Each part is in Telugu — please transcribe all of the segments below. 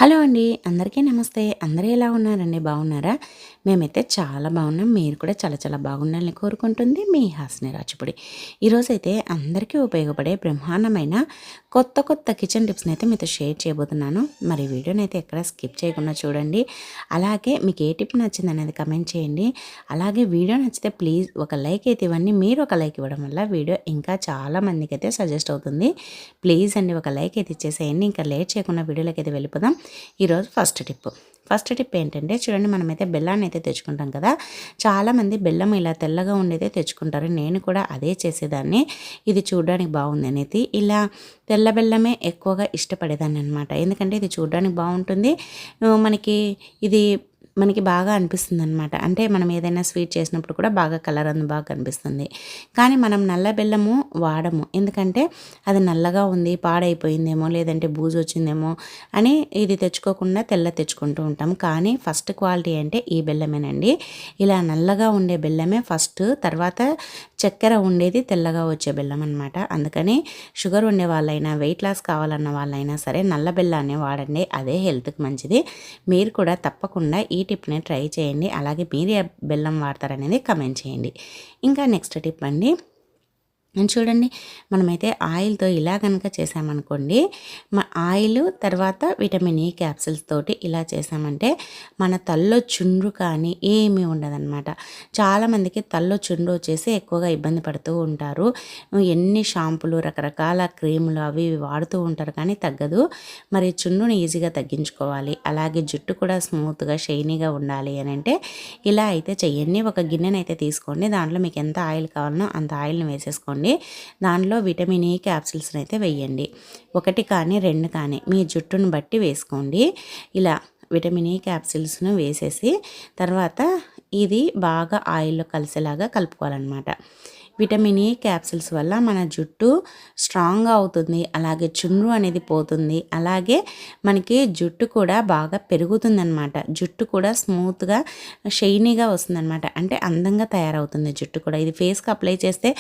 హలో అండి. అందరికీ నమస్తే. అందరూ ఎలా ఉన్నారండి? బాగున్నారా? మేమైతే చాలా బాగున్నాం. మీరు కూడా చాలా చాలా బాగుండాలని కోరుకుంటుంది మీ హాసిని రాచిపూడి. ఈరోజైతే అందరికీ ఉపయోగపడే బ్రహ్మాండమైన కొత్త కొత్త కిచెన్ టిప్స్‌ని అయితే మీతో షేర్ చేయబోతున్నాను. మరి వీడియోనైతే ఎక్కడ స్కిప్ చేయకుండా చూడండి. అలాగే మీకు ఏ టిప్ నచ్చిందనేది కమెంట్ చేయండి. అలాగే వీడియో నచ్చితే ప్లీజ్ ఒక లైక్ అయితే ఇవ్వండి. మీరు ఒక లైక్ ఇవ్వడం వల్ల వీడియో ఇంకా చాలా మందికైతే సజెస్ట్ అవుతుంది. ప్లీజ్ అండి ఒక లైక్ అయితే ఇచ్చేసేయండి. ఇంకా లేట్ చేయకుండా వీడియోలోకైతే వెళ్ళిపోదాం. ఈరోజు ఫస్ట్ టిప్ ఏంటంటే చూడండి, మనమైతే బెల్లాన్ని అయితే తెచ్చుకుంటాం కదా. చాలామంది బెల్లం ఇలా తెల్లగా ఉండేదే తెచ్చుకుంటారు. నేను కూడా అదే చేసేదాన్ని. ఇది చూడడానికి బాగుంది అనేది ఇలా తెల్ల బెల్లమే ఎక్కువగా ఇష్టపడేదాన్ని అనమాట. ఎందుకంటే ఇది చూడడానికి బాగుంటుంది. మనకి ఇది మనకి బాగా అనిపిస్తుంది అనమాట. అంటే మనం ఏదైనా స్వీట్ చేసినప్పుడు కూడా బాగా కలర్ అందు బాగా కనిపిస్తుంది. కానీ మనం నల్ల బెల్లము వాడము. ఎందుకంటే అది నల్లగా ఉంది, పాడైపోయిందేమో, లేదంటే బూజు వచ్చిందేమో అని ఇది తెచ్చుకోకుండా తెల్ల తెచ్చుకుంటూ ఉంటాం. కానీ ఫస్ట్ క్వాలిటీ అంటే ఈ బెల్లమేనండి. ఇలా నల్లగా ఉండే బెల్లమే ఫస్ట్, తర్వాత చక్కెర ఉండేది తెల్లగా వచ్చే బెల్లం అనమాట. అందుకని షుగర్ ఉండే వాళ్ళైనా, వెయిట్ లాస్ కావాలన్న వాళ్ళైనా సరే నల్ల బెల్లాన్ని వాడండి. అదే హెల్త్కి మంచిది. మీరు కూడా తప్పకుండా ఈ టిప్ని ట్రై చేయండి. అలాగే మీరు ఏ బెల్లం వాడతారనేది కమెంట్ చేయండి. ఇంకా నెక్స్ట్ టిప్ అండి, చూడండి, మనమైతే ఆయిల్తో ఇలా కనుక చేసామనుకోండి, ఆయిల్ తర్వాత విటమిన్ ఈ క్యాప్సిల్స్ తోటి ఇలా చేసామంటే మన తల్లో చుండ్రు కానీ ఏమీ ఉండదన్నమాట. చాలామందికి తల్లో చుండ్రు వచ్చేసి ఎక్కువగా ఇబ్బంది పడుతూ ఉంటారు. ఎన్ని షాంపులు, రకరకాల క్రీములు అవి ఇవి వాడుతూ ఉంటారు కానీ తగ్గదు. మరి చుండ్రుని ఈజీగా తగ్గించుకోవాలి, అలాగే జుట్టు కూడా స్మూత్గా షైనీగా ఉండాలి అని అంటే ఇలా అయితే చెయ్యండి. ఒక గిన్నెనైతే తీసుకోండి, దాంట్లో మీకు ఎంత ఆయిల్ కావాలనో అంత ఆయిల్ని వేసేసుకోండి. దానిలో విటమిన్ ఈ క్యాప్సిల్స్ని అయితే వేయండి. 1 కానీ 2 కానీ మీ జుట్టును బట్టి వేసుకోండి. ఇలా విటమిన్ ఈ క్యాప్సిల్స్ను వేసేసి తర్వాత ఇది బాగా ఆయిల్లో కలిసేలాగా కలుపుకోవాలన్నమాట. విటమిన్ ఈ క్యాప్సిల్స్ వల్ల మన జుట్టు స్ట్రాంగ్గా అవుతుంది, అలాగే చుండ్రు అనేది పోతుంది, అలాగే మనకి జుట్టు కూడా బాగా పెరుగుతుందన్నమాట. జుట్టు కూడా స్మూత్గా షైనీగా వస్తుందన్నమాట. అంటే అందంగా తయారవుతుంది జుట్టు కూడా. ఇది ఫేస్కి అప్లై చేస్తే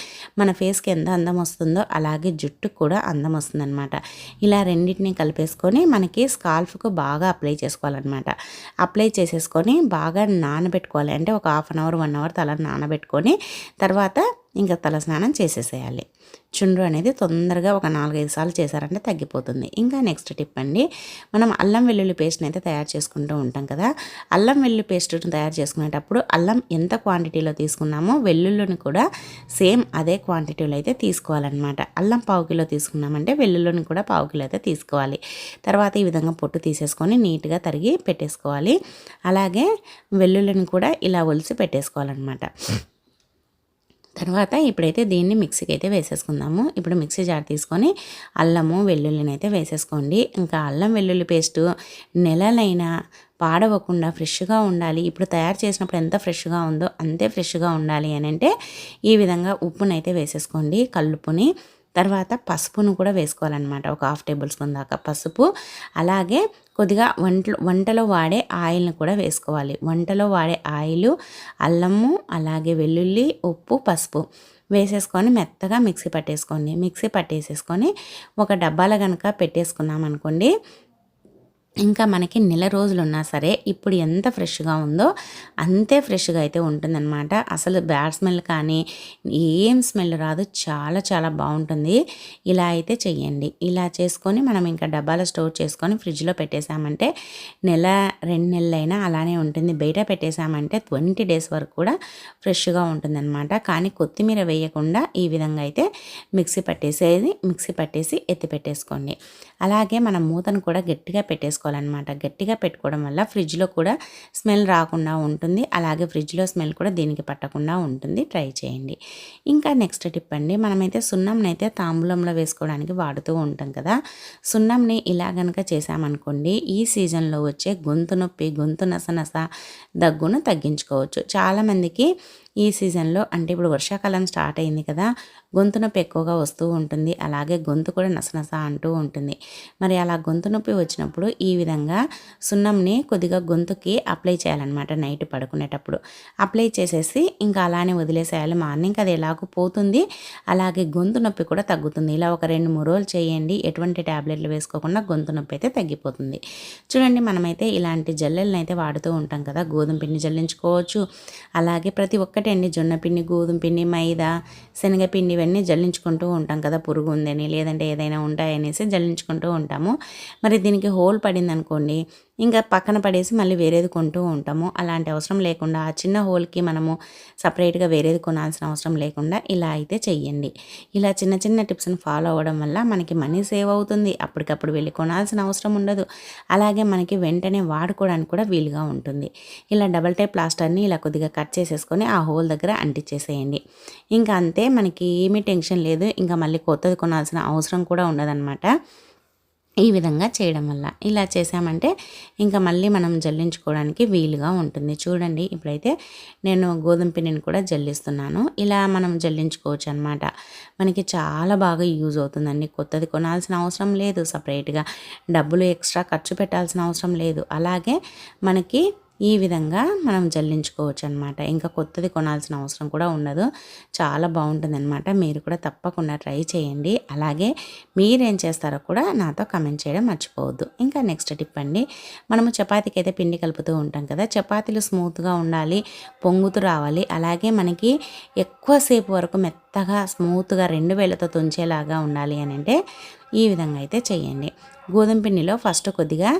మన ఫేస్కి ఎంత అందం వస్తుందో అలాగే జుట్టుకు కూడా అందం వస్తుందన్నమాట. ఇలా రెండింటిని కలిపేసుకొని మనకి స్కాల్ఫ్కు బాగా అప్లై చేసుకోవాలన్నమాట. అప్లై చేసేసుకొని బాగా నానబెట్టుకోవాలి. అంటే ఒక 1/2 అవర్ 1 అవర్ తల నానబెట్టుకొని తర్వాత ఇంకా తలస్నానం చేసేసేయాలి. చుండ్రు అనేది తొందరగా ఒక 4-5 సార్లు చేశారంటే తగ్గిపోతుంది. ఇంకా నెక్స్ట్ టిప్ అండి, మనం అల్లం వెల్లుల్లి పేస్ట్ని అయితే తయారు చేసుకుంటూ ఉంటాం కదా. అల్లం వెల్లుల్లి పేస్ట్ని తయారు చేసుకునేటప్పుడు అల్లం ఎంత క్వాంటిటీలో తీసుకున్నామో వెల్లుల్లిని కూడా సేమ్ అదే క్వాంటిటీలో అయితే తీసుకోవాలన్నమాట. అల్లం 1/2 కిలో తీసుకున్నామంటే వెల్లుల్లిని కూడా 1/2 కిలో అయితే తీసుకోవాలి. తర్వాత ఈ విధంగా పొట్టు తీసేసుకొని నీట్గా తరిగి పెట్టేసుకోవాలి. అలాగే వెల్లుల్లిని కూడా ఇలా ఒలిసి పెట్టేసుకోవాలన్నమాట. తర్వాత ఇప్పుడైతే దీన్ని మిక్సీకి అయితే వేసేసుకుందాము. ఇప్పుడు మిక్సీ జార్ తీసుకొని అల్లము వెల్లుల్లిని అయితే వేసేసుకోండి. ఇంకా అల్లం వెల్లుల్లి పేస్టు నెలలైనా పాడవకుండా ఫ్రెష్గా ఉండాలి. ఇప్పుడు తయారు చేసినప్పుడు ఎంత ఫ్రెష్గా ఉందో అంతే ఫ్రెష్గా ఉండాలి అని అంటే ఈ విధంగా ఉప్పునైతే వేసేసుకోండి, కల్లుపుని. తర్వాత పసుపును కూడా వేసుకోవాలన్నమాట. ఒక 1/2 టేబుల్ స్పూన్ దాకా పసుపు, అలాగే కొద్దిగా వంటలో వాడే ఆయిల్ని కూడా వేసుకోవాలి. వంటలో వాడే ఆయిల్, అల్లము, అలాగే వెల్లుల్లి, ఉప్పు, పసుపు వేసేసుకొని మెత్తగా మిక్సీ పట్టేసుకోండి. మిక్సీ పట్టేసేసుకొని ఒక డబ్బాలో కనుక పెట్టేసుకున్నాం అనుకోండి, ఇంకా మనకి నెల రోజులు ఉన్నా సరే ఇప్పుడు ఎంత ఫ్రెష్గా ఉందో అంతే ఫ్రెష్గా అయితే ఉంటుందన్నమాట. అసలు బ్యాడ్ స్మెల్ కానీ ఏం స్మెల్ రాదు, చాలా చాలా బాగుంటుంది. ఇలా అయితే చెయ్యండి. ఇలా చేసుకొని మనం ఇంకా డబ్బాలో స్టోర్ చేసుకొని ఫ్రిడ్జ్లో పెట్టేసామంటే నెల 2 నెలలైనా అలానే ఉంటుంది. బయట పెట్టేసామంటే 20 డేస్ వరకు కూడా ఫ్రెష్గా ఉంటుందన్నమాట. కానీ కొత్తిమీర వేయకుండా ఈ విధంగా అయితే మిక్సీ పట్టేసి ఎత్తి పెట్టేసుకోండి. అలాగే మనం మూతను కూడా గట్టిగా పెట్టేసుకోవాలన్నమాట. గట్టిగా పెట్టుకోవడం వల్ల ఫ్రిడ్జ్లో కూడా స్మెల్ రాకుండా ఉంటుంది, అలాగే ఫ్రిడ్జ్లో స్మెల్ కూడా దీనికి పట్టకుండా ఉంటుంది. ట్రై చేయండి. ఇంకా నెక్స్ట్ టిప్ అండి, మనమైతే సున్నంని అయితే తాంబూలంలో వేసుకోవడానికి వాడుతూ ఉంటాం కదా. సున్నంని ఇలా కనుక చేసామనుకోండి, ఈ సీజన్లో వచ్చే గొంతు నొప్పి, గొంతు నసనస, దగ్గును తగ్గించుకోవచ్చు. చాలామందికి ఈ సీజన్లో అంటే ఇప్పుడు వర్షాకాలం స్టార్ట్ అయింది కదా, గొంతు నొప్పి ఎక్కువగా వస్తూ ఉంటుంది. అలాగే గొంతు కూడా నసనస అంటూ ఉంటుంది. మరి అలా గొంతు నొప్పి వచ్చినప్పుడు ఈ విధంగా సున్నంని కొద్దిగా గొంతుకి అప్లై చేయాలన్నమాట. నైట్ పడుకునేటప్పుడు అప్లై చేసేసి ఇంకా అలానే వదిలేసేయాలి. మార్నింగ్ అది ఎలాగో పోతుంది, అలాగే గొంతు నొప్పి కూడా తగ్గుతుంది. ఇలా ఒక 2-3 రోజులు చేయండి. ఎటువంటి ట్యాబ్లెట్లు వేసుకోకుండా గొంతు నొప్పి అయితే తగ్గిపోతుంది. చూడండి, మనమైతే ఇలాంటి జల్లెలను అయితే వాడుతూ ఉంటాం కదా. గోధుమ పిండి జల్లించుకోవచ్చు, అలాగే ప్రతి ఒక్కటి అండి, జొన్న పిండి, గోధుమ పిండి, మైదా, శనగపిండి ఇవన్నీ జల్లించుకుంటూ ఉంటాం కదా. పురుగు ఉందని లేదంటే ఏదైనా ఉంటాయనేసి జల్లించుకుంటూ ఉంటాము. మరి దీనికి హోల్ పడింది అనుకోండి, ఇంకా పక్కన పడేసి మళ్ళీ వేరేది కొంటూ ఉంటాము. అలాంటి అవసరం లేకుండా ఆ చిన్న హోల్కి మనము సపరేట్గా వేరేది కొనాల్సిన అవసరం లేకుండా ఇలా అయితే చెయ్యండి. ఇలా చిన్న చిన్న టిప్స్ని ఫాలో అవ్వడం వల్ల మనకి మనీ సేవ్ అవుతుంది. అప్పటికప్పుడు వెళ్ళి కొనాల్సిన అవసరం ఉండదు. అలాగే మనకి వెంటనే వాడుకోవడానికి కూడా వీలుగా ఉంటుంది. ఇలా డబల్ టైప్ ప్లాస్టర్ని ఇలా కొద్దిగా కట్ చేసేసుకొని ఆ హోల్ దగ్గర అంటించేసేయండి. ఇంకా అంతే, మనకి ఏమీ టెన్షన్ లేదు. ఇంకా మళ్ళీ కొత్తది కొనాల్సిన అవసరం కూడా ఉండదన్నమాట. ఈ విధంగా చేయడం వల్ల ఇలా చేసామంటే ఇంకా మళ్ళీ మనం జల్లించుకోవడానికి వీలుగా ఉంటుంది. చూడండి, ఇప్పుడైతే నేను గోధుమ పిండిని కూడా జల్లిస్తున్నాను. ఇలా మనం జల్లించుకోవచ్చు అనమాట. మనకి చాలా బాగా యూజ్ అవుతుందండి. కొత్తది కొనాల్సిన అవసరం లేదు, సపరేట్గా డబ్బులు ఎక్స్ట్రా ఖర్చు పెట్టాల్సిన అవసరం లేదు. అలాగే మనకి ఈ విధంగా మనం జల్లించుకోవచ్చు అనమాట. ఇంకా కొత్తది కొనాల్సిన అవసరం కూడా ఉండదు. చాలా బాగుంటుందన్నమాట. మీరు కూడా తప్పకుండా ట్రై చేయండి. అలాగే మీరేం చేస్తారో కూడా నాతో కమెంట్ చేయడం మర్చిపోవద్దు. ఇంకా నెక్స్ట్ టిప్ అండి, మనము చపాతీకి అయితే పిండి కలుపుతూ ఉంటాం కదా. చపాతీలు స్మూత్గా ఉండాలి, పొంగుతూ రావాలి. అలాగే మనకి ఎక్కువసేపు వరకు మెత్తగా స్మూత్గా 2 వేళ్ళతో తుంచేలాగా ఉండాలి అని అంటే ఈ విధంగా అయితే చేయండి. గోధుమ పిండిలో ఫస్ట్ కొద్దిగా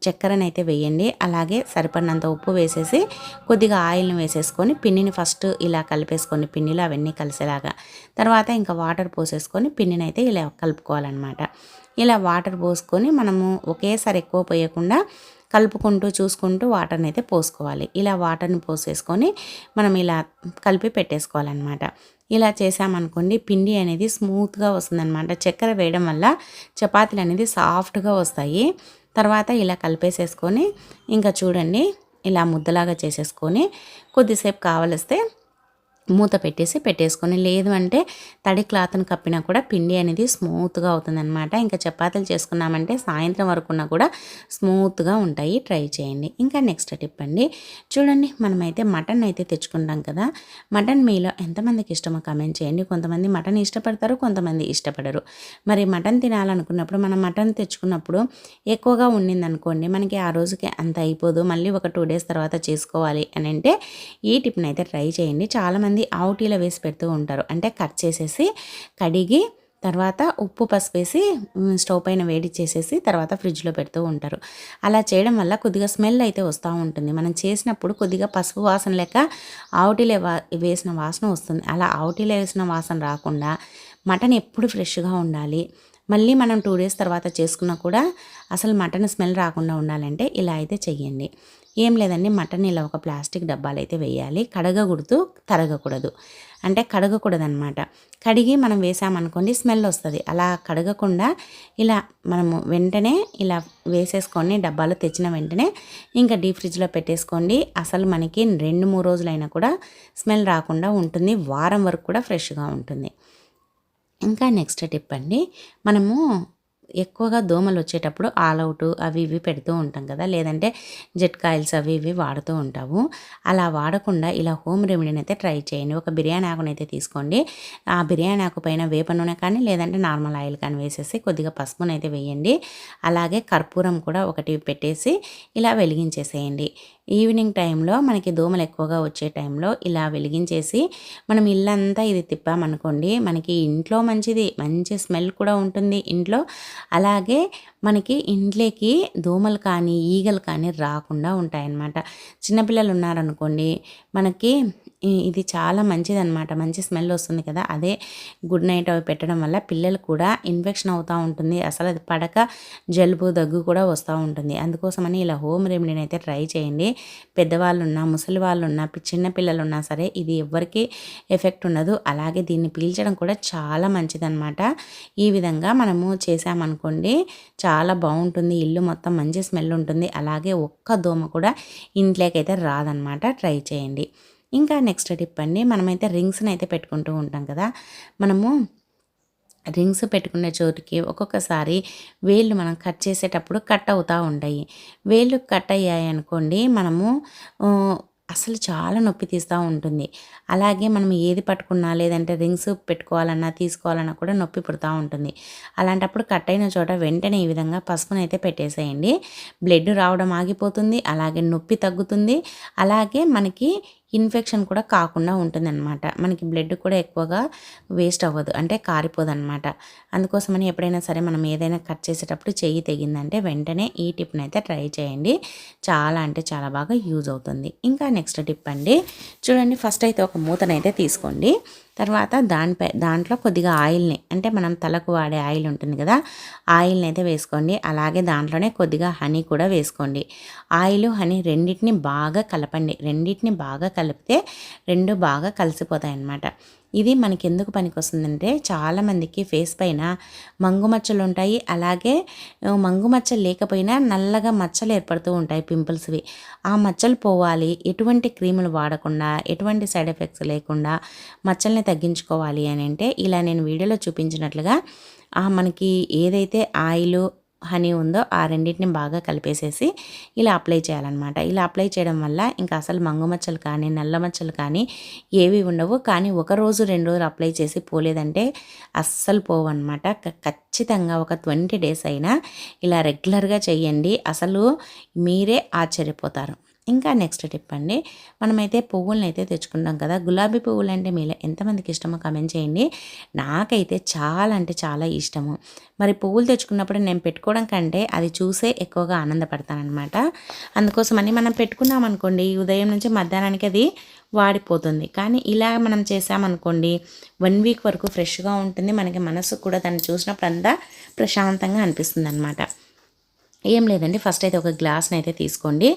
చక్కెరనైతే వేయండి. అలాగే సరిపడినంత ఉప్పు వేసేసి కొద్దిగా ఆయిల్ని వేసేసుకొని పిండిని ఫస్ట్ ఇలా కలిపేసుకొని పిండిలో అవన్నీ కలిసేలాగా, తర్వాత ఇంకా వాటర్ పోసేసుకొని పిండిని అయితే ఇలా కలుపుకోవాలన్నమాట. ఇలా వాటర్ పోసుకొని మనము ఒకేసారి ఎక్కువ పోయకుండా కలుపుకుంటూ చూసుకుంటూ వాటర్ని అయితే పోసుకోవాలి. ఇలా వాటర్ని పోసేసుకొని మనం ఇలా కలిపి పెట్టేసుకోవాలన్నమాట. ఇలా చేసామనుకోండి పిండి అనేది స్మూత్గా వస్తుందన్నమాట. చక్కెర వేయడం వల్ల చపాతీలు అనేది సాఫ్ట్గా వస్తాయి. తర్వాత ఇలా కలిపేసేసుకొని ఇంకా చూడండి, ఇలా ముద్దలాగా చేసేసుకొని కొద్దిసేపు కావలిస్తే మూత పెట్టేసుకొని, లేదు అంటే తడి క్లాత్ను కప్పినా కూడా పిండి అనేది స్మూత్గా అవుతుందన్నమాట. ఇంకా చపాతీలు చేసుకున్నామంటే సాయంత్రం వరకున్నా కూడా స్మూత్గా ఉంటాయి. ట్రై చేయండి. ఇంకా నెక్స్ట్ టిప్ అండి, చూడండి, మనమైతే మటన్ అయితే తెచ్చుకుంటాం కదా. మటన్ మీలో ఎంతమందికి ఇష్టమో కమెంట్ చేయండి. కొంతమంది మటన్ ఇష్టపడతారు, కొంతమంది ఇష్టపడరు. మరి మటన్ తినాలనుకున్నప్పుడు మనం మటన్ తెచ్చుకున్నప్పుడు ఎక్కువగా ఉండిందనుకోండి, మనకి ఆ రోజుకి అంత అయిపోదు. మళ్ళీ ఒక 2 డేస్ తర్వాత చేసుకోవాలి అని అంటే ఈ టిప్ని అయితే ట్రై చేయండి. చాలామంది ఆవుటీలో వేసి పెడుతూ ఉంటారు. అంటే కట్ చేసేసి కడిగి తర్వాత ఉప్పు పసుపు వేసి స్టవ్ పైన వేడి చేసేసి తర్వాత ఫ్రిడ్జ్లో పెడుతూ ఉంటారు. అలా చేయడం వల్ల కొద్దిగా స్మెల్ అయితే వస్తూ ఉంటుంది. మనం చేసినప్పుడు కొద్దిగా పసుపు వాసన లెక్క ఆవుటీలో వేసిన వాసన వస్తుంది. అలా ఆవుటీలో వేసిన వాసన రాకుండా మటన్ ఎప్పుడు ఫ్రెష్గా ఉండాలి. మళ్ళీ మనం 2 డేస్ తర్వాత చేసుకున్నా కూడా అసలు మటన్ స్మెల్ రాకుండా ఉండాలంటే ఇలా అయితే చెయ్యండి. ఏం లేదండి, మటన్ ఇలా ఒక ప్లాస్టిక్ డబ్బాలు అయితే వేయాలి. కడగకూడదు, తరగకూడదు. అంటే కడగకూడదు అనమాట. కడిగి మనం వేసామనుకోండి స్మెల్ వస్తుంది. అలా కడగకుండా ఇలా మనము వెంటనే ఇలా వేసేసుకొని డబ్బాలో తెచ్చిన వెంటనే ఇంకా డీప్ ఫ్రిడ్జ్లో పెట్టేసుకోండి. అసలు మనకి 2-3 రోజులైనా కూడా స్మెల్ రాకుండా ఉంటుంది. వారం వరకు కూడా ఫ్రెష్గా ఉంటుంది. ఇంకా నెక్స్ట్ టిప్ అండి, మనము ఎక్కువగా దోమలు వచ్చేటప్పుడు ఆల్ అవుట్ అవి ఇవి పెడుతూ ఉంటాం కదా, లేదంటే జెట్ కాయిల్స్ అవి ఇవి వాడుతూ ఉంటాము. అలా వాడకుండా ఇలా హోమ్ రెమెడీని అయితే ట్రై చేయండి. ఒక బిర్యానీ ఆకునైతే తీసుకోండి. ఆ బిర్యానీ ఆకు పైన వేప నూనె కానీ లేదంటే నార్మల్ ఆయిల్ కానీ వేసేసి కొద్దిగా పసుపునైతే వేయండి. అలాగే కర్పూరం కూడా ఒకటి పెట్టేసి ఇలా వెలిగించేసేయండి. ఈవినింగ్ టైంలో మనకి దోమలు ఎక్కువగా వచ్చే టైంలో ఇలా వెలిగించేసి మనం ఇల్లంతా ఇది తిప్పామనుకోండి, మనకి ఇంట్లో మంచి స్మెల్ కూడా ఉంటుంది ఇంట్లో. అలాగే మనకి ఇంట్లోకి దోమలు కానీ ఈగలు కానీ రాకుండా ఉంటాయన్నమాట. చిన్నపిల్లలు ఉన్నారనుకోండి, మనకి ఇది చాలా మంచిదన్నమాట. మంచి స్మెల్ వస్తుంది కదా, అదే గుడ్ నైట్ అవి పెట్టడం వల్ల పిల్లలు కూడా ఇన్ఫెక్షన్ అవుతూ ఉంటుంది. అసలు అది పడక జలుబు దగ్గు కూడా వస్తూ ఉంటుంది. అందుకోసమని ఇలా హోమ్ రెమెడీని అయితే ట్రై చేయండి. పెద్దవాళ్ళు ఉన్నా, ముసలి వాళ్ళు ఉన్నా, చిన్న పిల్లలు ఉన్నా సరే ఇది ఎవ్వరికీ ఎఫెక్ట్ ఉండదు. అలాగే దీన్ని పీల్చడం కూడా చాలా మంచిదన్నమాట. ఈ విధంగా మనము చేసామనుకోండి చాలా బాగుంటుంది. ఇల్లు మొత్తం మంచి స్మెల్ ఉంటుంది. అలాగే ఒక్క దోమ కూడా ఇంట్లోకైతే రాదనమాట. ట్రై చేయండి. ఇంకా నెక్స్ట్ టిప్ అండి, మనమైతే రింగ్స్ని అయితే పెట్టుకుంటూ ఉంటాం కదా. మనము రింగ్స్ పెట్టుకునే చోటుకి ఒక్కొక్కసారి వేళ్ళు మనం కట్ చేసేటప్పుడు కట్ అవుతూ ఉంటాయి. వేళ్ళు కట్ అయ్యాయి అనుకోండి, మనము అసలు చాలా నొప్పి తీస్తూ ఉంటుంది. అలాగే మనం ఏది పట్టుకున్నా లేదంటే రింగ్స్ పెట్టుకోవాలన్నా తీసుకోవాలన్నా కూడా నొప్పి పుడతా ఉంటుంది. అలాంటప్పుడు కట్ అయిన చోట వెంటనే ఈ విధంగా పసుపునైతే పెట్టేసేయండి. బ్లడ్ రావడం ఆగిపోతుంది, అలాగే నొప్పి తగ్గుతుంది, అలాగే మనకి ఇన్ఫెక్షన్ కూడా కాకుండా ఉంటుందన్నమాట. మనకి బ్లడ్ కూడా ఎక్కువగా వేస్ట్ అవ్వదు, అంటే కారిపోదన్నమాట. అందుకోసమని ఎప్పుడైనా సరే మనం ఏదైనా కట్ చేసేటప్పుడు చెయ్యి తెగిందంటే వెంటనే ఈ టిప్ని అయితే ట్రై చేయండి. చాలా అంటే చాలా బాగా యూజ్ అవుతుంది. ఇంకా నెక్స్ట్ టిప్ అండి, చూడండి, ఫస్ట్ అయితే ఒక మూతనైతే తీసుకోండి. తర్వాత దాంట్లో కొద్దిగా ఆయిల్ని, అంటే మనం తలకు వాడే ఆయిల్ ఉంటుంది కదా, ఆయిల్ని అయితే వేసుకోండి. అలాగే దాంట్లోనే కొద్దిగా హనీ కూడా వేసుకోండి. ఆయిల్ హనీ రెండింటిని బాగా కలపండి. రెండింటిని బాగా కలిపితే రెండు బాగా కలిసిపోతాయి అన్నమాట. ఇది మనకి ఎందుకు పనికొస్తుందంటే, చాలామందికి ఫేస్ పైన మంగు మచ్చలు ఉంటాయి. అలాగే మంగు మచ్చలు లేకపోయినా నల్లగా మచ్చలు ఏర్పడుతూ ఉంటాయి, పింపుల్స్వి. ఆ మచ్చలు పోవాలి, ఎటువంటి క్రీములు వాడకుండా, ఎటువంటి సైడ్ ఎఫెక్ట్స్ లేకుండా మచ్చల్ని తగ్గించుకోవాలి అని అంటే, ఇలా నేను వీడియోలో చూపించినట్లుగా మనకి ఏదైతే ఆయిల్ హనీ ఉందో ఆ రెండింటిని బాగా కలిపేసేసి ఇలా అప్లై చేయాలన్నమాట. ఇలా అప్లై చేయడం వల్ల ఇంకా అసలు మంగు మచ్చలు కానీ నల్ల మచ్చలు కానీ ఏవి ఉండవు. కానీ ఒక రోజు 2 రోజులు అప్లై చేసి పోలేదంటే అస్సలు పోవన్నమాట. ఖచ్చితంగా ఒక 20 డేస్ అయినా ఇలా రెగ్యులర్గా చేయండి, అసలు మీరే ఆశ్చర్యపోతారు. ఇంకా నెక్స్ట్ టిప్ అండి, మనమైతే పువ్వులను అయితే తెచ్చుకుంటాం కదా. గులాబీ పువ్వులు అంటే మీలో ఎంతమందికి ఇష్టమో కామెంట్ చేయండి. నాకైతే చాలా అంటే చాలా ఇష్టము. మరి పువ్వులు తెచ్చుకున్నప్పుడు నేను పెట్టుకోవడం కంటే అది చూసే ఎక్కువగా ఆనందపడతానమాట. అందుకోసమని మనం పెట్టుకున్నాం అనుకోండి, ఉదయం నుంచి మధ్యాహ్నానికి అది వాడిపోతుంది. కానీ ఇలా మనం చేసామనుకోండి 1 వీక్ వరకు ఫ్రెష్గా ఉంటుంది. మనకి మనసు కూడా దాన్ని చూసినప్పుడు అంతా ప్రశాంతంగా అనిపిస్తుంది అనమాట. ఏం లేదండి, ఫస్ట్ అయితే ఒక గ్లాస్ని అయితే తీసుకోండి.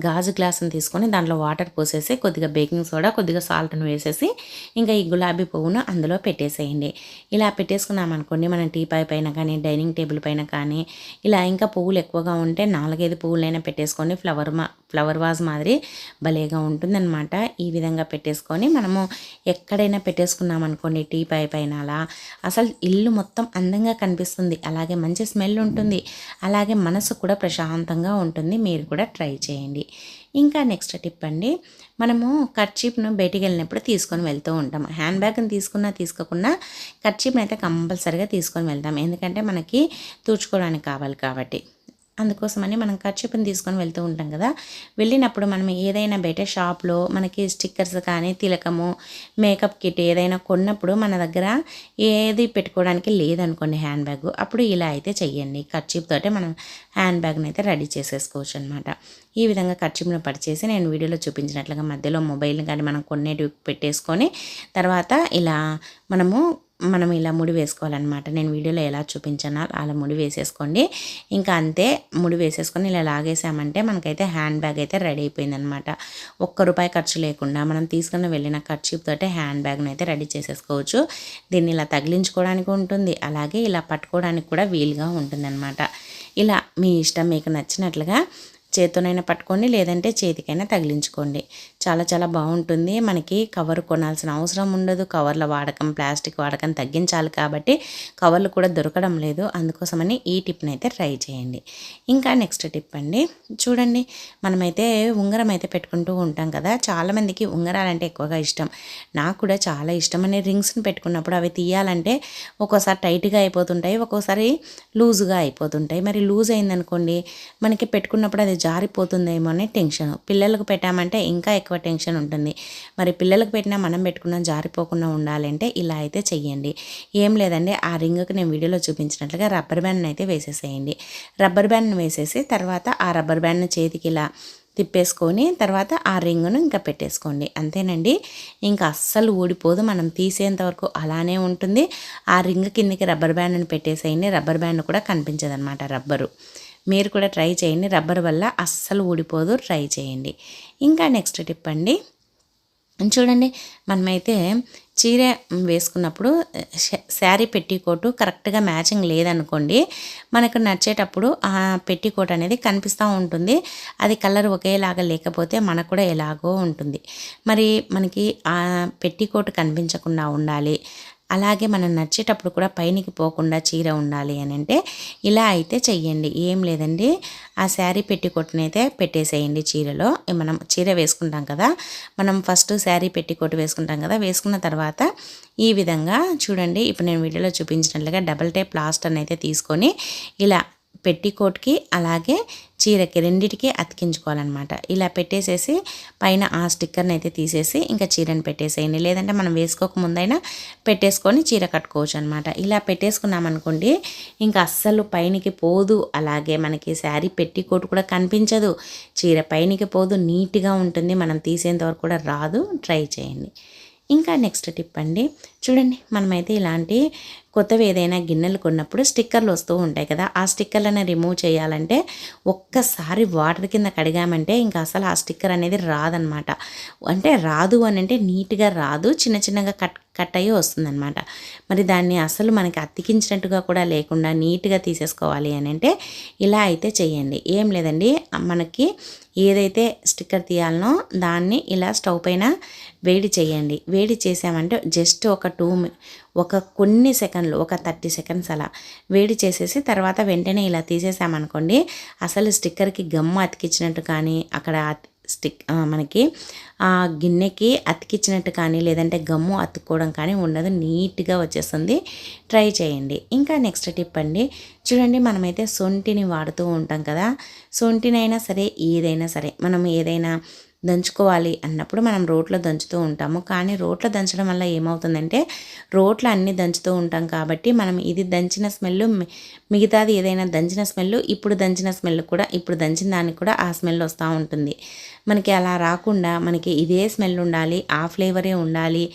గాజు గ్లాస్ని తీసుకొని దాంట్లో వాటర్ పోసేసి కొద్దిగా బేకింగ్ సోడా, కొద్దిగా సాల్ట్ను వేసేసి ఇంకా ఈ గులాబీ పువ్వును అందులో పెట్టేసేయండి. ఇలా పెట్టేసుకున్నామనుకోండి, మనం టీపాయ్ పైన కానీ డైనింగ్ టేబుల్ పైన కానీ ఇలా ఇంకా పువ్వులు ఎక్కువగా ఉంటే 4-5 పువ్వులైనా పెట్టేసుకొని ఫ్లవర్ వాజ్ మాదిరి భలేగా ఉంటుందన్నమాట. ఈ విధంగా పెట్టేసుకొని మనము ఎక్కడైనా పెట్టేసుకున్నామనుకోండి టీపాయ్ పైన, అలా అసలు ఇల్లు మొత్తం అందంగా కనిపిస్తుంది. అలాగే మంచి స్మెల్ ఉంటుంది, అలాగే మనసు కూడా ప్రశాంతంగా ఉంటుంది. మీరు కూడా ట్రై చేయండి. ఇంకా నెక్స్ట్ టిప్ అండి, మనము కర్చీప్ను బయటికి వెళ్ళినప్పుడు తీసుకొని వెళ్తూ ఉంటాం. హ్యాండ్ బ్యాగ్ని తీసుకున్నా తీసుకోకుండా కర్చీప్ని అయితే కంపల్సరీగా తీసుకొని వెళ్తాం, ఎందుకంటే మనకి తుడుచుకోవడానికి కావాలి కాబట్టి. అందుకోసమని మనం కర్చీప్ని తీసుకొని వెళ్తూ ఉంటాం కదా. వెళ్ళినప్పుడు మనం ఏదైనా బయట షాప్లో మనకి స్టిక్కర్స్ కానీ తిలకము మేకప్ కిట్ ఏదైనా కొన్నప్పుడు మన దగ్గర ఏది పెట్టుకోవడానికి లేదనుకోండి హ్యాండ్ బ్యాగ్, అప్పుడు ఇలా అయితే చెయ్యండి. కర్చీప్ తోటే మనం హ్యాండ్ బ్యాగ్ని అయితే రెడీ చేసేసుకోవచ్చు అనమాట. ఈ విధంగా కర్చీప్ను పరిచేసి నేను వీడియోలో చూపించినట్లుగా మధ్యలో మొబైల్ని కానీ మనం కొన్నేటివి పెట్టేసుకొని తర్వాత ఇలా మనం ఇలా ముడి వేసుకోవాలన్నమాట. నేను వీడియోలో ఎలా చూపించానో అలా ముడి వేసేసుకోండి. ఇంకా అంతే, ముడి వేసేసుకొని ఇలా లాగేసామంటే మనకైతే హ్యాండ్ బ్యాగ్ అయితే రెడీ అయిపోయిందనమాట. ₹1 ఖర్చు లేకుండా మనం తీసుకుని వెళ్ళిన కర్చీప్ తోటే హ్యాండ్ బ్యాగ్ని అయితే రెడీ చేసేసుకోవచ్చు. దీన్ని ఇలా తగిలించుకోవడానికి ఉంటుంది, అలాగే ఇలా పట్టుకోవడానికి కూడా వీలుగా ఉంటుందన్నమాట. ఇలా మీ ఇష్టం, మీకు నచ్చినట్లుగా చేత్తోనైనా పట్టుకోండి, లేదంటే చేతికైనా తగిలించుకోండి. చాలా చాలా బాగుంటుంది. మనకి కవర్ కొనాల్సిన అవసరం ఉండదు. కవర్ల వాడకం, ప్లాస్టిక్ వాడకం తగ్గించాలి కాబట్టి కవర్లు కూడా దొరకడం లేదు. అందుకోసమని ఈ టిప్ని అయితే ట్రై చేయండి. ఇంకా నెక్స్ట్ టిప్ అండి, చూడండి, మనమైతే ఉంగరం అయితే పెట్టుకుంటూ ఉంటాం కదా. చాలామందికి ఉంగరాలంటే ఎక్కువగా ఇష్టం, నాకు కూడా చాలా ఇష్టం. అని రింగ్స్ని పెట్టుకున్నప్పుడు అవి తీయాలంటే ఒక్కోసారి టైట్గా అయిపోతుంటాయి, ఒక్కోసారి లూజ్గా అయిపోతుంటాయి. మరి లూజ్ అయిందనుకోండి, మనకి పెట్టుకున్నప్పుడు అది జారిపోతుందేమో అనే టెన్షన్. పిల్లలకు పెట్టామంటే ఇంకా ఎక్కువ టెన్షన్ ఉంటుంది. మరి పిల్లలకు పెట్టినా మనం పెట్టుకున్నా జారిపోకుండా ఉండాలంటే ఇలా అయితే చెయ్యండి. ఏం లేదండి, ఆ రింగ్కి నేను వీడియోలో చూపించినట్లుగా రబ్బర్ బ్యాండ్ని అయితే వేసేసేయండి. రబ్బర్ బ్యాండ్ని వేసేసి తర్వాత ఆ రబ్బర్ బ్యాండ్ని చేతికి ఇలా తిప్పేసుకొని తర్వాత ఆ రింగును ఇంకా పెట్టేసుకోండి. అంతేనండి, ఇంకా అస్సలు ఊడిపోదు. మనం తీసేంత వరకు అలానే ఉంటుంది. ఆ రింగ్ కిందకి రబ్బర్ బ్యాండ్ని పెట్టేసేయండి. రబ్బర్ బ్యాండ్ కూడా కనిపించదు అనమాట, రబ్బరు. మీరు కూడా ట్రై చేయండి, రబ్బర్ వల్ల అస్సలు ఊడిపోదు, ట్రై చేయండి. ఇంకా నెక్స్ట్ టిప్ అండి, చూడండి మనమైతే చీర వేసుకున్నప్పుడు శారీ పెట్టికోటు కరెక్ట్గా మ్యాచింగ్ లేదనుకోండి, మనకు నచ్చేటప్పుడు ఆ పెట్టికోట్ అనేది కనిపిస్తూ ఉంటుంది. అది కలర్ ఒకేలాగా లేకపోతే మనకు కూడా ఎలాగో ఉంటుంది. మరి మనకి ఆ పెట్టికోట్ కనిపించకుండా ఉండాలి, అలాగే మనం నచ్చేటప్పుడు కూడా పైనకి పోకుండా చీర ఉండాలి అని అంటే ఇలా అయితే చెయ్యండి. ఏం లేదండి, ఆ శారీ పెట్టికోట్నైతే పెట్టేసేయండి చీరలో. మనం చీర వేసుకుంటాం కదా, మనం ఫస్ట్ శారీ పెట్టికోట్ వేసుకుంటాం కదా, వేసుకున్న తర్వాత ఈ విధంగా చూడండి, ఇప్పుడు నేను వీడియోలో చూపించినట్లుగా డబల్ టేప్ ప్లాస్టర్ని అయితే తీసుకొని ఇలా పెట్టికోట్కి అలాగే చీరకి రెండిటికి అతికించుకోవాలన్నమాట. ఇలా పెట్టేసేసి పైన ఆ స్టిక్కర్ని అయితే తీసేసి ఇంకా చీరని పెట్టేసేయండి. లేదంటే మనం వేసుకోక ముందైనా పెట్టేసుకొని చీర కట్టుకోవచ్చు అనమాట. ఇలా పెట్టేసుకున్నామనుకోండి ఇంకా అస్సలు పైనకి పోదు, అలాగే మనకి శారీ పెట్టికోట్ కూడా కనిపించదు, చీర పైనకి పోదు, నీట్గా ఉంటుంది. మనం తీసేంత వరకు కూడా రాదు. ట్రై చేయండి. ఇంకా నెక్స్ట్ టిప్ అండి, చూడండి మనమైతే ఇలాంటి కొత్తవి ఏదైనా గిన్నెలు కొన్నప్పుడు స్టిక్కర్లు వస్తూ ఉంటాయి కదా, ఆ స్టిక్కర్లను రిమూవ్ చేయాలంటే ఒక్కసారి వాటర్ కింద కడిగామంటే ఇంకా అసలు ఆ స్టిక్కర్ అనేది రాదనమాట. అంటే రాదు అని అంటే నీట్గా రాదు, చిన్న చిన్నగా కట్ అయ్యి వస్తుందన్నమాట. మరి దాన్ని అసలు మనకి అతికించినట్టుగా కూడా లేకుండా నీట్గా తీసేసుకోవాలి అని అంటే ఇలా అయితే చేయండి. ఏం లేదండి, మనకి ఏదైతే స్టిక్కర్ తీయాలనో దాన్ని ఇలా స్టవ్ పైన వేడి చేయండి. వేడి చేసామంటే జస్ట్ ఒక కొన్ని సెకండ్లు, ఒక 30 సెకండ్స్ అలా వేడి చేసేసి తర్వాత వెంటనే ఇలా తీసేసామనుకోండి, అసలు స్టిక్కర్కి గమ్ము అతికించినట్టు కానీ అక్కడ మనకి ఆ గిన్నెకి అతికించినట్టు కానీ లేదంటే గమ్ము అతుక్కోవడం కానీ ఉండదు, నీట్గా వచ్చేస్తుంది. ట్రై చేయండి. ఇంకా నెక్స్ట్ టిప్ అండి, చూడండి మనమైతే సొంటిని వాడుతూ ఉంటాం కదా, సొంటినైనా సరే ఏదైనా సరే మనం ఏదైనా దంచుకోవాలి అన్నప్పుడు మనం రోట్లో దంచుతూ ఉంటాము. కానీ రోట్లో దంచడం వల్ల ఏమవుతుందంటే రోట్లో అన్నీ దంచుతూ ఉంటాం కాబట్టి మనం ఇది దంచిన స్మెల్, మిగతాది ఏదైనా దంచిన స్మెల్, ఇప్పుడు దంచిన స్మెల్ కూడా, ఇప్పుడు దంచిన దానికి కూడా ఆ స్మెల్ వస్తూ ఉంటుంది. మనకి అలా రాకుండా మనకి ఇదే స్మెల్ ఉండాలి, ఆ ఫ్లేవరే ఉండాలి.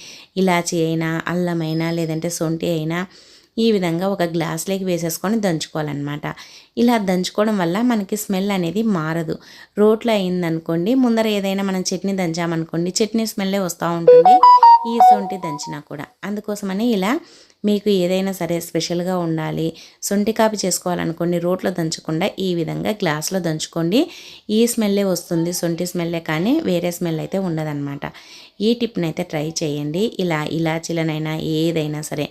ఇలాచీ అయినా, అల్లమైనా, లేదంటే సొంటి అయినా ఈ విధంగా ఒక గ్లాస్లోకి వేసేసుకొని దంచుకోవాలన్నమాట. ఇలా దంచుకోవడం వల్ల మనకి స్మెల్ అనేది మారదు. రోట్లో అయిందనుకోండి, ముందర ఏదైనా మనం చట్నీ దంచామనుకోండి, చట్నీ స్మెల్లే వస్తూ ఉంటుంది ఈ సొంటి దంచినా కూడా. అందుకోసమని ఇలా మీకు ఏదైనా సరే స్పెషల్గా ఉండాలి, సొంటి కాపీ చేసుకోవాలనుకోండి, రోట్లో దంచకుండా ఈ విధంగా గ్లాస్లో దంచుకోండి. ఈ స్మెల్లే వస్తుంది, సొంటి స్మెల్లే, కానీ వేరే స్మెల్ అయితే ఉండదన్నమాట. ఈ టిప్ని అయితే ట్రై చేయండి. ఇలా ఇలాచీలనైనా ఏదైనా సరే,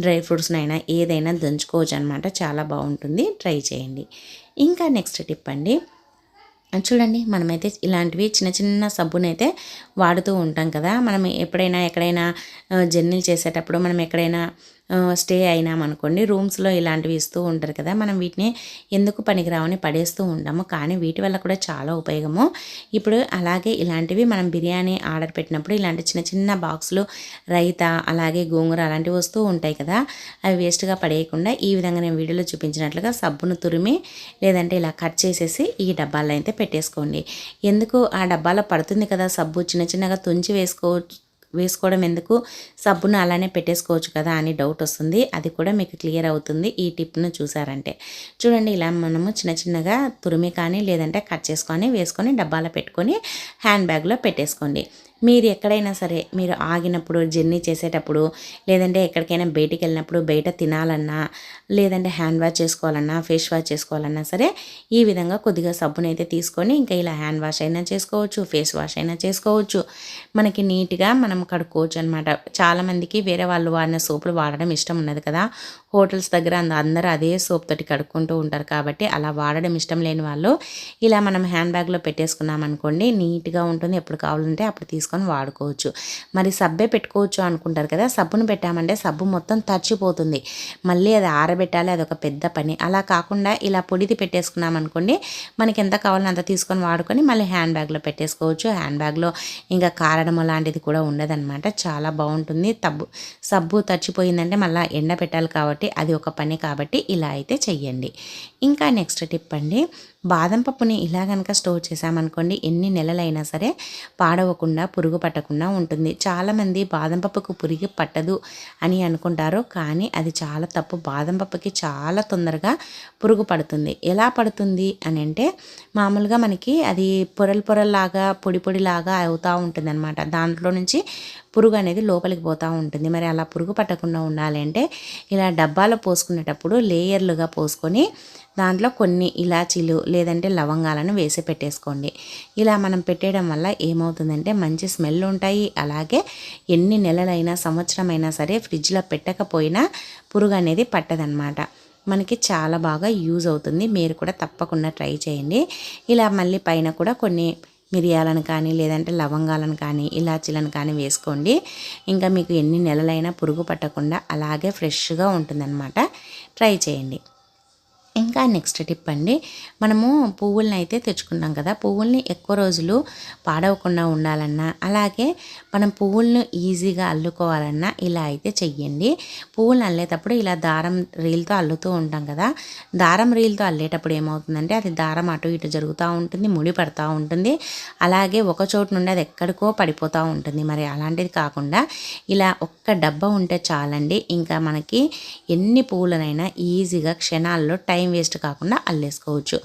డ్రై ఫ్రూట్స్నైనా ఏదైనా దంచుకోవచ్చు అనమాట. చాలా బాగుంటుంది. ట్రై చేయండి. ఇంకా నెక్స్ట్ టిప్ అండి, చూడండి మనమైతే ఇలాంటివి చిన్న చిన్న సబ్బునైతే వాడుతూ ఉంటాం కదా, మనం ఎప్పుడైనా ఎక్కడైనా జర్నీలు చేసేటప్పుడు మనం ఎక్కడైనా స్టే అయినామనుకోండి, రూమ్స్లో ఇలాంటివి ఇస్తూ ఉంటారు కదా, మనం వీటిని ఎందుకు పనికిరావని పడేస్తూ ఉంటాము, కానీ వీటి వల్ల కూడా చాలా ఉపయోగము. ఇప్పుడు అలాగే ఇలాంటివి మనం బిర్యానీ ఆర్డర్ పెట్టినప్పుడు ఇలాంటి చిన్న చిన్న బాక్సులు, రైతా, అలాగే గోంగూర అలాంటివి వస్తూ ఉంటాయి కదా, అవి వేస్ట్గా పడేయకుండా ఈ విధంగా నేను వీడియోలో చూపించినట్లుగా సబ్బును తురిమి లేదంటే ఇలా కట్ చేసేసి ఈ డబ్బాల్లో అయితే పెట్టేసుకోండి. ఎందుకు ఆ డబ్బాలో పడుతుంది కదా సబ్బు, చిన్న చిన్నగా తుంచి వేసుకోవడం ఎందుకు, సబ్బును అలానే పెట్టేసుకోవచ్చు కదా అని డౌట్ వస్తుంది. అది కూడా మీకు క్లియర్ అవుతుంది ఈ టిప్ను చూసారంటే. చూడండి ఇలా మనము చిన్న చిన్నగా తురిమి కానీ లేదంటే కట్ చేసుకొని వేసుకొని డబ్బాలో పెట్టుకొని హ్యాండ్ బ్యాగ్లో పెట్టేసుకోండి. మీరు ఎక్కడైనా సరే మీరు ఆగినప్పుడు, జర్నీ చేసేటప్పుడు, లేదంటే ఎక్కడికైనా బయటికి వెళ్ళినప్పుడు, బయట తినాలన్నా, లేదంటే హ్యాండ్ వాష్ చేసుకోవాలన్నా, ఫేస్ వాష్ చేసుకోవాలన్నా సరే ఈ విధంగా కొద్దిగా సబ్బునైతే తీసుకొని ఇంకా ఇలా హ్యాండ్ వాష్ అయినా చేసుకోవచ్చు, ఫేస్ వాష్ అయినా చేసుకోవచ్చు. మనకి నీట్గా మనం కడుక్కోవచ్చు అనమాట. చాలామందికి వేరే వాళ్ళు వాడిన సోపులు వాడడం ఇష్టం ఉన్నది కదా, హోటల్స్ దగ్గర అందరూ అదే సోప్ తోటి కడుక్కుంటూ ఉంటారు కాబట్టి అలా వాడడం ఇష్టం లేని వాళ్ళు ఇలా మనం హ్యాండ్ బ్యాగ్లో పెట్టేసుకున్నాం అనుకోండి, నీట్గా ఉంటుంది. ఎప్పుడు కావాలంటే అప్పుడు తీసుకొని వాడుకోవచ్చు. మరి సబ్బే పెట్టుకోవచ్చు అనుకుంటారు కదా, సబ్బును పెట్టామంటే సబ్బు మొత్తం తడిచిపోతుంది, మళ్ళీ అది ఆరబెట్టాలి, అదొక పెద్ద పని. అలా కాకుండా ఇలా పొడిది పెట్టేసుకున్నాం అనుకోండి, మనకి ఎంత కావాలో అంత తీసుకొని వాడుకొని మళ్ళీ హ్యాండ్ బ్యాగ్లో పెట్టేసుకోవచ్చు. హ్యాండ్ బ్యాగ్లో ఇంకా కారడం లాంటిది కూడా ఉండదన్నమాట. చాలా బాగుంటుంది. సబ్బు తడిచిపోయిందంటే మళ్ళీ ఎండ పెట్టాలి కాబట్టి కాబట్టి అది ఒక పని కాబట్టి ఇలా అయితే చెయ్యండి. ఇంకా నెక్స్ట్ టిప్ అండి, బాదం పప్పుని ఇలా కనుక స్టోర్ చేసామనుకోండి ఎన్ని నెలలైనా సరే పాడవకుండా పురుగు పట్టకుండా ఉంటుంది. చాలామంది బాదం పప్పుకు పురుగు పట్టదు అని అనుకుంటారు, కానీ అది చాలా తప్పు. బాదం పప్పుకి చాలా తొందరగా పురుగు పడుతుంది. ఎలా పడుతుంది అని అంటే మామూలుగా మనకి అది పొరల్లాగా పొడి పొడిలాగా అవుతూ ఉంటుంది అనమాట. దాంట్లో నుంచి పురుగు అనేది లోపలికి పోతూ ఉంటుంది. మరి అలా పురుగు పట్టకుండా ఉండాలి అంటే ఇలా డబ్బాలో పోసుకునేటప్పుడు లేయర్లుగా పోసుకొని దాంట్లో కొన్ని ఇలాచీలు లేదంటే లవంగాలను వేసి పెట్టేసుకోండి. ఇలా మనం పెట్టేయడం వల్ల ఏమవుతుందంటే మంచి స్మెల్ ఉంటాయి. అలాగే ఎన్ని నెలలైనా సంవత్సరమైనా సరే ఫ్రిడ్జ్లో పెట్టకపోయినా పురుగు అనేది పట్టదనమాట. మనకి చాలా బాగా యూజ్ అవుతుంది. మీరు కూడా తప్పకుండా ట్రై చేయండి. ఇలా మళ్ళీ పైన కూడా కొన్ని మిరియాలను కానీ లేదంటే లవంగాలను కానీ ఇలాచీలను కానీ వేసుకోండి. ఇంకా మీకు ఎన్ని నెలలైనా పురుగు పట్టకుండా అలాగే ఫ్రెష్గా ఉంటుందన్నమాట. ట్రై చేయండి. ఇంకా నెక్స్ట్ టిప్ అండి, మనము పువ్వులను అయితే తెచ్చుకున్నాం కదా, పువ్వుల్ని ఎక్కువ రోజులు పాడవకుండా ఉండాలన్నా అలాగే మనం పువ్వులను ఈజీగా అల్లుకోవాలన్నా ఇలా అయితే చెయ్యండి. పువ్వులను అల్లేటప్పుడు ఇలా దారం రీల్తో అల్లుతూ ఉంటాం కదా, దారం రీల్తో అల్లేటప్పుడు ఏమవుతుందంటే అది దారం అటు ఇటు జరుగుతూ ఉంటుంది, ముడి పడుతూ ఉంటుంది. అలాగే ఒక చోటు నుండి అది ఎక్కడికో పడిపోతూ ఉంటుంది. మరి అలాంటిది కాకుండా ఇలా ఒక్క డబ్బా ఉంటే చాలండి. ఇంకా మనకి ఎన్ని పువ్వులనైనా ఈజీగా క్షణాల్లో టైం వేస్ట్ కాకుండా అల్లేసుకోవచ్చు.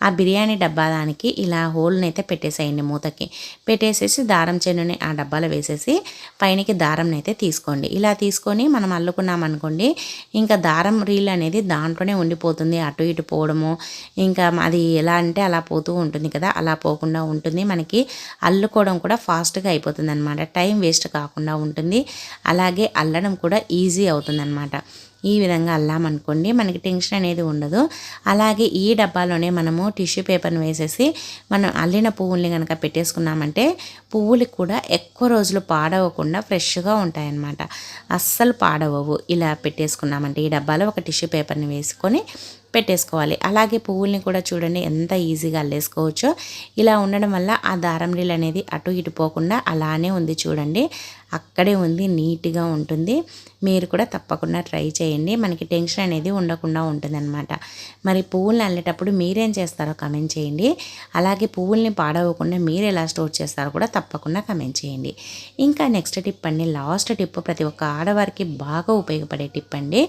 ఆ బిర్యానీ డబ్బా దానికి ఇలా హోల్ని అయితే పెట్టేసేయండి. మూతకి పెట్టేసేసి దారం చెన్నుని ఆ డబ్బాలో వేసేసి పైనకి దారం అయితే తీసుకోండి. ఇలా తీసుకొని మనం అల్లుకున్నాం అనుకోండి, ఇంకా దారం రీల్ అనేది దాంట్లోనే ఉండిపోతుంది. అటు ఇటు పోవడము ఇంకా అది ఎలా అంటే అలా పోతూ ఉంటుంది కదా, అలా పోకుండా ఉంటుంది. మనకి అల్లుకోవడం కూడా ఫాస్ట్గా అయిపోతుంది అనమాట. టైం వేస్ట్ కాకుండా ఉంటుంది. అలాగే అల్లడం కూడా ఈజీ అవుతుంది అనమాట. ఈ విధంగా అల్లామనుకోండి మనకి టెన్షన్ అనేది ఉండదు. అలాగే ఈ డబ్బాలోనే మనము టిష్యూ పేపర్ని వేసేసి మనం అల్లిన పువ్వుల్ని కనుక పెట్టేసుకున్నామంటే పువ్వులు కూడా ఎక్కువ రోజులు పాడవకుండా ఫ్రెష్గా ఉంటాయన్నమాట. అస్సలు పాడవవు. ఇలా పెట్టేసుకున్నామంటే ఈ డబ్బాలో ఒక టిష్యూ పేపర్ని వేసుకొని పెట్టేసుకోవాలి. అలాగే పువ్వుల్ని కూడా చూడండి ఎంత ఈజీగా అల్లేసుకోవచ్చో. ఇలా ఉండడం వల్ల ఆ దారం రీల్ అనేది అటు ఇటు పోకుండా అలానే ఉంది చూడండి, అక్కడే ఉంది, నీట్గా ఉంటుంది. మీరు కూడా తప్పకుండా ట్రై చేయండి. మనకి టెన్షన్ అనేది ఉండకుండా ఉంటుందన్నమాట. మరి పువ్వుల్ని అల్లేటప్పుడు మీరేం చేస్తారో కమెంట్ చేయండి. అలాగే పువ్వుల్ని పాడవకుండా మీరు ఎలా స్టోర్ చేస్తారో కూడా తప్పకుండా కమెంట్ చేయండి. ఇంకా నెక్స్ట్ టిప్ అండి, లాస్ట్ టిప్, ప్రతి ఒక్క ఆడవారికి బాగా ఉపయోగపడే టిప్ అండి.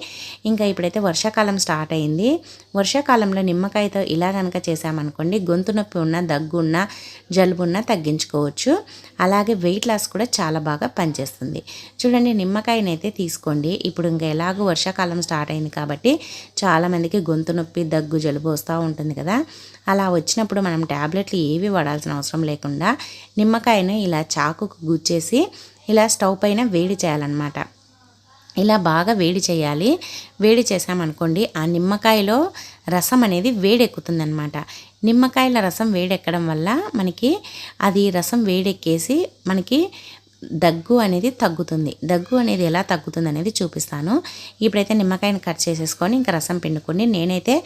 ఇంకా ఇప్పుడైతే వర్షాకాలం స్టార్ట్ అయింది. వర్షాకాలంలో నిమ్మకాయతో ఇలా కనుక చేసామనుకోండి గొంతు నొప్పి ఉన్న, దగ్గు ఉన్న, జలుబు ఉన్న తగ్గించుకోవచ్చు. అలాగే వెయిట్ లాస్ కూడా చాలా బాగా పనిచేస్తుంది. చూడండి, నిమ్మకాయనైతే తీసుకోండి. ఇప్పుడు ఇంకా ఎలాగో వర్షాకాలం స్టార్ట్ అయింది కాబట్టి చాలామందికి గొంతు నొప్పి, దగ్గు, జలుబు వస్తూ ఉంటుంది కదా. అలా వచ్చినప్పుడు మనం ట్యాబ్లెట్లు ఏవి వాడాల్సిన అవసరం లేకుండా నిమ్మకాయను ఇలా చాకుకు గుచ్చేసి ఇలా స్టవ్ పైన వేడి చేయాలన్నమాట. ఇలా బాగా వేడి చేయాలి. వేడి చేసామనుకోండి ఆ నిమ్మకాయలో రసం అనేది వేడెక్కుతుందనమాట. నిమ్మకాయల రసం వేడెక్కడం వల్ల మనకి అది రసం వేడెక్కేసి మనకి దగ్గు అనేది తగ్గుతుంది. దగ్గు అనేది ఎలా తగ్గుతుంది అనేది చూపిస్తాను. ఇప్పుడైతే నిమ్మకాయని కట్ చేసేసుకొని ఇంకా రసం పిండుకొని, నేనైతే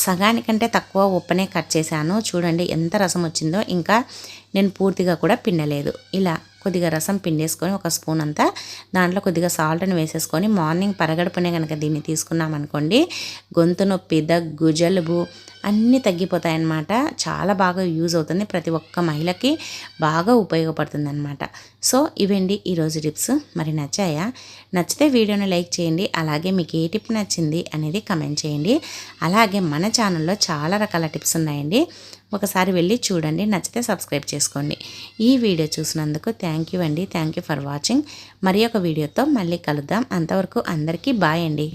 సగానికంటే తక్కువ ఉప్పనే కట్ చేశాను. చూడండి ఎంత రసం వచ్చిందో. ఇంకా నేను పూర్తిగా కూడా పిండలేదు. ఇలా కొద్దిగా రసం పిండేసుకొని ఒక స్పూన్ అంతా దాంట్లో కొద్దిగా సాల్ట్ని వేసేసుకొని మార్నింగ్ పరగడుపునే కనుక దీన్ని తీసుకున్నామనుకోండి గొంతు నొప్పి, దగ్గు, జలుబు అన్నీ తగ్గిపోతాయన్నమాట. చాలా బాగా యూజ్ అవుతుంది. ప్రతి ఒక్క మహిళకి బాగా ఉపయోగపడుతుంది అనమాట. సో ఇవండి ఈరోజు టిప్స్. మరి నచ్చాయా? నచ్చితే వీడియోని లైక్ చేయండి. అలాగే మీకు ఏ టిప్ నచ్చింది అనేది కమెంట్ చేయండి. అలాగే మన ఛానల్లో చాలా రకాల టిప్స్ ఉన్నాయండి, ఒకసారి వెళ్ళి చూడండి. నచ్చితే సబ్స్క్రైబ్ చేసుకోండి. ఈ వీడియో చూసినందుకు థ్యాంక్ యూ అండి. Thank you for watching. మరి ఒక వీడియోతో మళ్ళీ కలుద్దాం. అంతవరకు అందరికీ బాయ్ అండి.